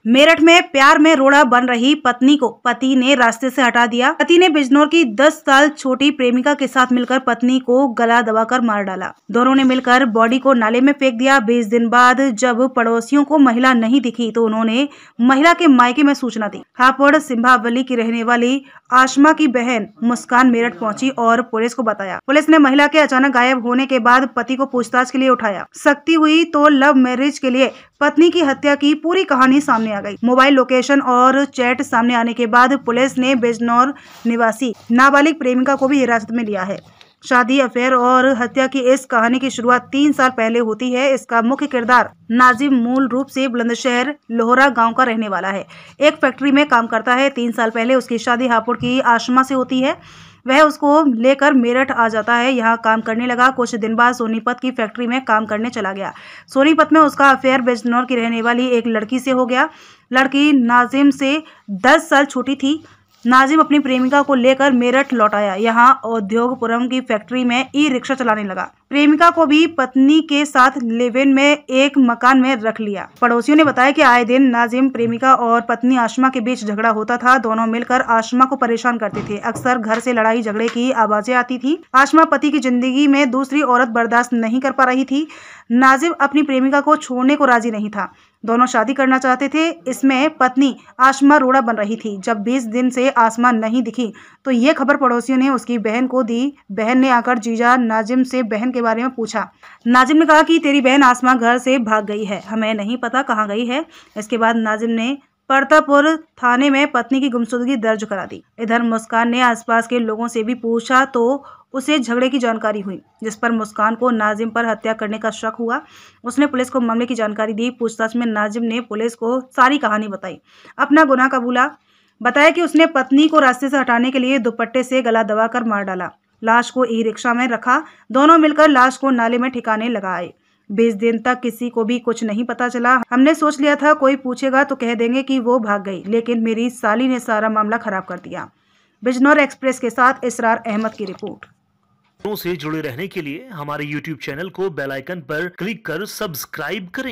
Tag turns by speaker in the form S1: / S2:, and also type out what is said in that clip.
S1: मेरठ में प्यार में रोड़ा बन रही पत्नी को पति ने रास्ते से हटा दिया। पति ने बिजनौर की 10 साल छोटी प्रेमिका के साथ मिलकर पत्नी को गला दबाकर मार डाला। दोनों ने मिलकर बॉडी को नाले में फेंक दिया। 20 दिन बाद जब पड़ोसियों को महिला नहीं दिखी तो उन्होंने महिला के मायके में सूचना दी। हापुड़ सिंभावली की रहने वाली आशमा की बहन मुस्कान मेरठ पहुंची और पुलिस को बताया। पुलिस ने महिला के अचानक गायब होने के बाद पति को पूछताछ के लिए उठाया। सख्ती हुई तो लव मैरिज के लिए पत्नी की हत्या की पूरी कहानी सामने आ गई। मोबाइल लोकेशन और चैट सामने आने के बाद पुलिस ने बिजनौर निवासी नाबालिग प्रेमिका को भी हिरासत में लिया है। शादी, अफेयर और हत्या की इस कहानी की शुरुआत 3 साल पहले होती है। इसका मुख्य किरदार नाजिम मूल रूप से बुलंदशहर लोहरा गांव का रहने वाला है। एक फैक्ट्री में काम करता है। 3 साल पहले उसकी शादी हापुड़ की आशमा से होती है। वह उसको लेकर मेरठ आ जाता है। यहाँ काम करने लगा। कुछ दिन बाद सोनीपत की फैक्ट्री में काम करने चला गया। सोनीपत में उसका अफेयर बिजनौर की रहने वाली एक लड़की से हो गया। लड़की नाजिम से 10 साल छोटी थी। नाजिम अपनी प्रेमिका को लेकर मेरठ लौट आया। यहाँ औद्योगपुरम की फैक्ट्री में ई रिक्शा चलाने लगा। प्रेमिका को भी पत्नी के साथ लिव इन में एक मकान में रख लिया। पड़ोसियों ने बताया कि आए दिन नाजिम प्रेमिका और पत्नी आशमा के बीच झगड़ा होता था। दोनों मिलकर आशमा को परेशान करते थे। अक्सर घर से लड़ाई झगड़े की आवाजें आती थी। आशमा पति की जिंदगी में दूसरी औरत बर्दाश्त नहीं कर पा रही थी। नाजिम अपनी प्रेमिका को छोड़ने को राजी नहीं था। दोनों शादी करना चाहते थे। इसमें पत्नी आशमा रोड़ा बन रही थी। जब 20 दिन से आसमा नहीं दिखी तो ये खबर पड़ोसियों ने उसकी बहन को दी। बहन ने आकर जीजा नाजिम से बहन के बारे में पूछा। नाजिम ने कहा कि तेरी बहन आसमा घर से भाग गई है, हमें नहीं पता कहाँ गई है। इसके बाद नाजिम ने परतापुर थाने में पत्नी की गुमशुदगी दर्ज करा दी। इधर मुस्कान ने आसपास के लोगों से भी पूछा तो उसे झगड़े की जानकारी हुई, जिस पर मुस्कान को नाजिम पर हत्या करने का शक हुआ। उसने पुलिस को मामले की जानकारी दी। पूछताछ में नाजिम ने पुलिस को सारी कहानी बताई, अपना गुनाह कबूला। बताया कि उसने पत्नी को रास्ते से हटाने के लिए दुपट्टे से गला दबाकर मार डाला। लाश को ई रिक्शा में रखा। दोनों मिलकर लाश को नाले में ठिकाने लगाए। 20 दिन तक किसी को भी कुछ नहीं पता चला। हमने सोच लिया था कोई पूछेगा तो कह देंगे कि वो भाग गई, लेकिन मेरी साली ने सारा मामला खराब कर दिया। बिजनौर एक्सप्रेस के साथ इसरार अहमद की रिपोर्ट।
S2: से जुड़े रहने के लिए हमारे YouTube चैनल को बेल आइकन पर क्लिक कर सब्सक्राइब करें।